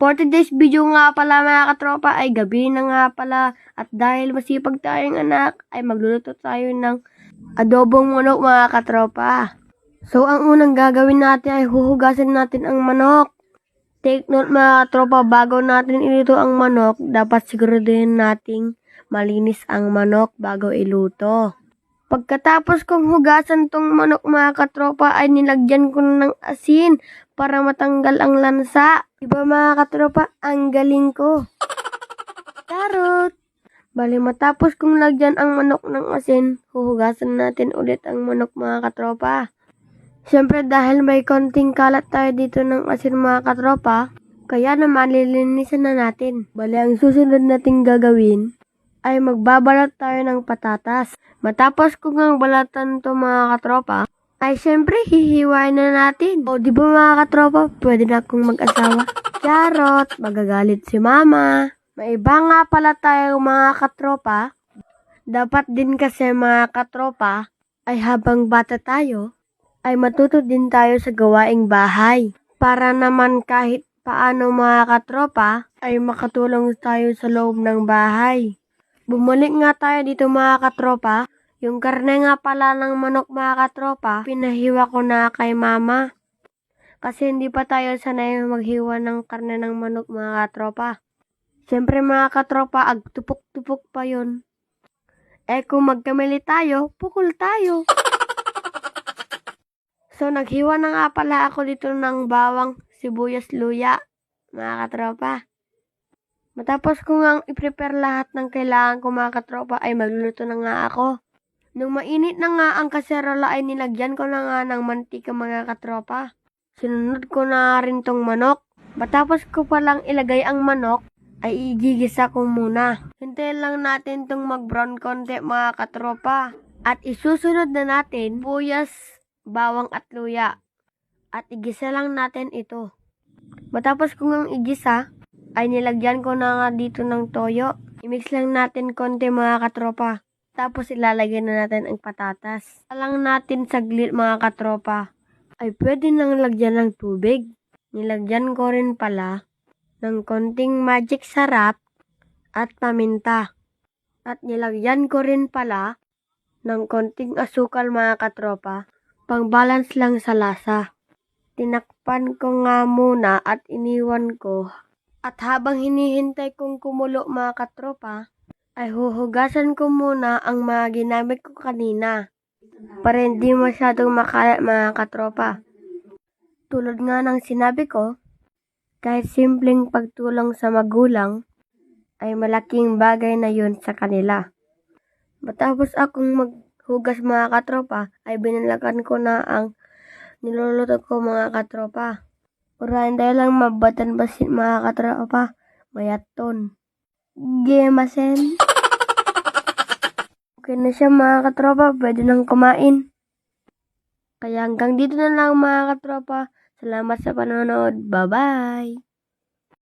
For today's video nga pala mga katropa ay gabi na nga pala at dahil masipag tayong anak ay magluluto tayo ng adobong manok mga katropa. So ang unang gagawin natin ay huhugasan natin ang manok. Take note mga katropa, bago natin iluto ang manok, dapat siguraduhin nating malinis ang manok bago iluto. Pagkatapos kong hugasan tong manok mga katropa ay nilagyan ko ng asin para matanggal ang lansa. Diba mga katropa, ang galing ko. Charot! Bali matapos kong lagyan ang manok ng asin, huhugasan natin ulit ang manok mga katropa. Siyempre dahil may konting kalat tayo dito ng asin mga katropa, kaya naman lilinisan na natin. Bali ang susunod nating gagawin ay magbabalat tayo ng patatas. Matapos ko ngang balatan to mga katropa, ay syempre hihiwain na natin. O di ba mga katropa, pwede na akong mag-asawa. Charot, magagalit si mama. May iba nga pala tayo mga katropa. Dapat din kasi mga katropa, ay habang bata tayo, ay matuto din tayo sa gawaing bahay. Para naman kahit paano mga katropa, ay makatulong tayo sa loob ng bahay. Bumalik nga tayo dito mga katropa. Yung karne nga pala ng manok mga katropa, pinahiwa ko na kay mama. Kasi hindi pa tayo sanay maghiwa ng karne ng manok mga katropa. Siyempre mga katropa, agtupok-tupok pa yun. Eh kung magkamali tayo, pukul tayo. So naghiwa na nga pala ako dito ng bawang, sibuyas, luya mga katropa. Matapos ko nga i-prepare lahat ng kailangan ko mga katropa ay magluluto na nga ako. Nung mainit na nga ang kaserola ay nilagyan ko na nga ng mantika mga katropa. Sinunod ko na rin tong manok. Matapos ko palang ilagay ang manok ay igigisa ko muna. Hintayin lang natin tong mag-brown konti mga katropa. At isusunod na natin buyas, bawang at luya. At igisa lang natin ito. Matapos ko ngang igisa, ay nilagyan ko na nga dito ng toyo. I-mix lang natin konti mga katropa. Tapos ilalagay na natin ang patatas. Alang natin saglit mga katropa. Ay pwede nang lagyan ng tubig. Nilagyan ko rin pala ng konting magic sarap at paminta. At nilagyan ko rin pala ng konting asukal mga katropa. Pang balance lang sa lasa. Tinakpan ko nga muna at iniwan ko. At habang hinihintay kong kumulo mga katropa, ay huhugasan ko muna ang mga ginamit ko kanina. Para hindi masyadong makalat mga katropa. Tulad nga ng sinabi ko, kahit simpleng pagtulong sa magulang, ay malaking bagay na yun sa kanila. Matapos akong maghugas mga katropa, ay binalakan ko na ang niluluto ko mga katropa. Urahan dahil lang mabatan basit mga katropa. Mayaton. Gemasen. Okay na siya mga katropa. Pwede nang kumain. Kaya hanggang dito na lang mga katropa. Salamat sa panonood. Bye-bye.